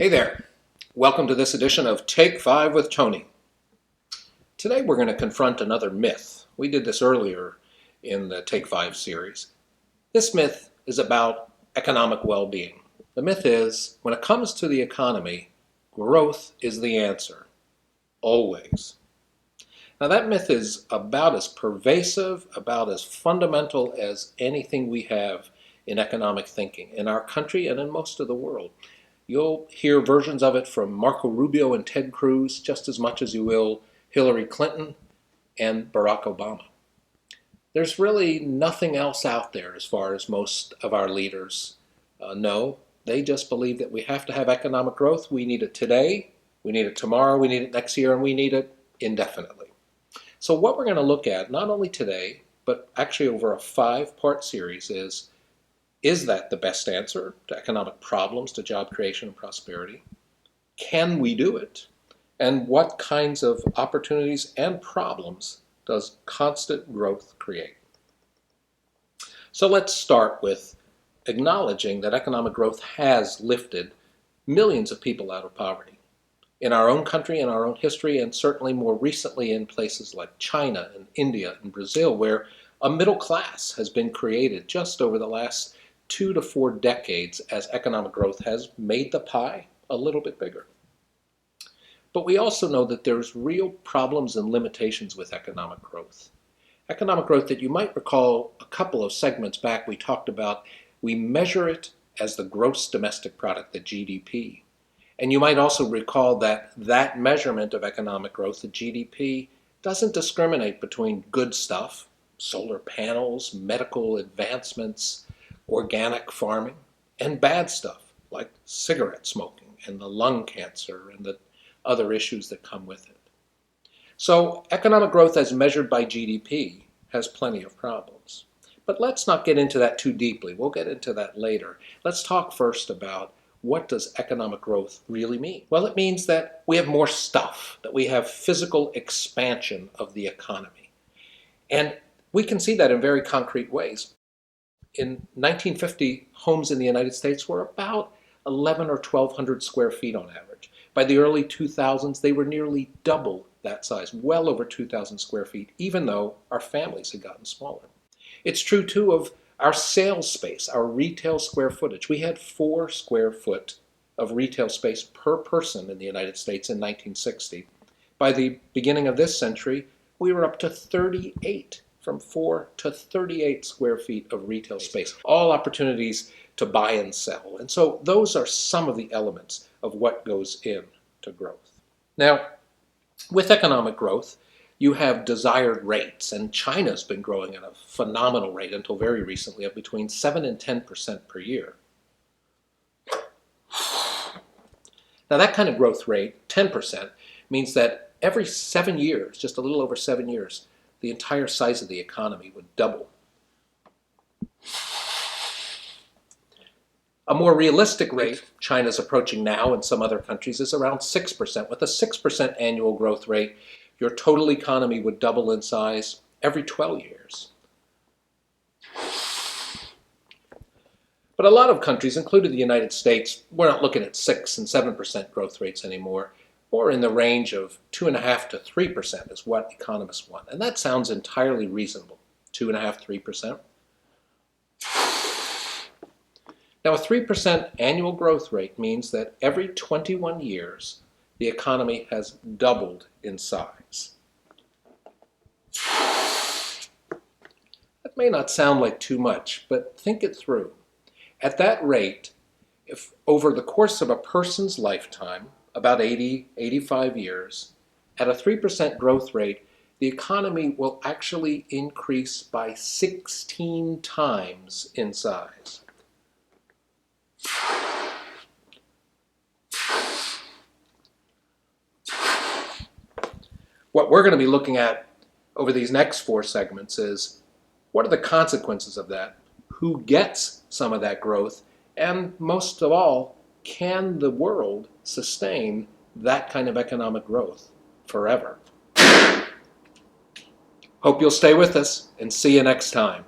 Hey there. Welcome to this edition of Take 5 with Tony. Today we're going to confront another myth. We did this earlier in the Take 5 series. This myth is about economic well-being. The myth is, when it comes to the economy, growth is the answer. Always. Now that myth is about as pervasive, about as fundamental as anything we have in economic thinking in our country and in most of the world. You'll hear versions of it from Marco Rubio and Ted Cruz just as much as you will Hillary Clinton and Barack Obama. There's really nothing else out there as far as most of our leaders know. They just believe that we have to have economic growth. We need it today, we need it tomorrow, we need it next year, and we need it indefinitely. So what we're going to look at, not only today, but actually over a 5-part series is that the best answer to economic problems, to job creation and prosperity? Can we do it? And what kinds of opportunities and problems does constant growth create? So let's start with acknowledging that economic growth has lifted millions of people out of poverty. In our own country, in our own history, and certainly more recently in places like China and India and Brazil, where a middle class has been created just over the last 2 to 4 decades as economic growth has made the pie a little bit bigger. But we also know that there's real problems and limitations with economic growth. Economic growth that you might recall a couple of segments back we talked about, we measure it as the gross domestic product, the GDP. And you might also recall that that measurement of economic growth, the GDP, doesn't discriminate between good stuff, solar panels, medical advancements, organic farming, and bad stuff like cigarette smoking and the lung cancer and the other issues that come with it. So economic growth as measured by GDP has plenty of problems. But let's not get into that too deeply. We'll get into that later. Let's talk first about what does economic growth really mean? Well, it means that we have more stuff, that we have physical expansion of the economy. And we can see that in very concrete ways. In 1950, homes in the United States were about 1,100 or 1,200 square feet on average. By the early 2000s, they were nearly double that size, well over 2,000 square feet, even though our families had gotten smaller. It's true, too, of our sales space, our retail square footage. We had 4 square foot of retail space per person in the United States in 1960. By the beginning of this century, we were up to 38. From 4 to 38 square feet of retail space, all opportunities to buy and sell. And so those are some of the elements of what goes into growth. Now, with economic growth, you have desired rates, and China's been growing at a phenomenal rate until very recently of between 7 and 10% per year. Now that kind of growth rate, 10%, means that every 7 years, just a little over 7 years, the entire size of the economy would double. A more realistic rate China's approaching now and some other countries is around 6%. With a 6% annual growth rate, your total economy would double in size every 12 years. But a lot of countries, including the United States, we're not looking at 6 and 7% growth rates anymore. Or in the range of 2.5% to 3% is what economists want. And that sounds entirely reasonable, 2.5%, 3%. Now, a 3% annual growth rate means that every 21 years, the economy has doubled in size. That may not sound like too much, but think it through. At that rate, if over the course of a person's lifetime, about 80, 85 years, at a 3% growth rate, the economy will actually increase by 16 times in size. What we're going to be looking at over these next 4 segments is what are the consequences of that? Who gets some of that growth? And most of all, can the world sustain that kind of economic growth forever? Hope you'll stay with us and see you next time.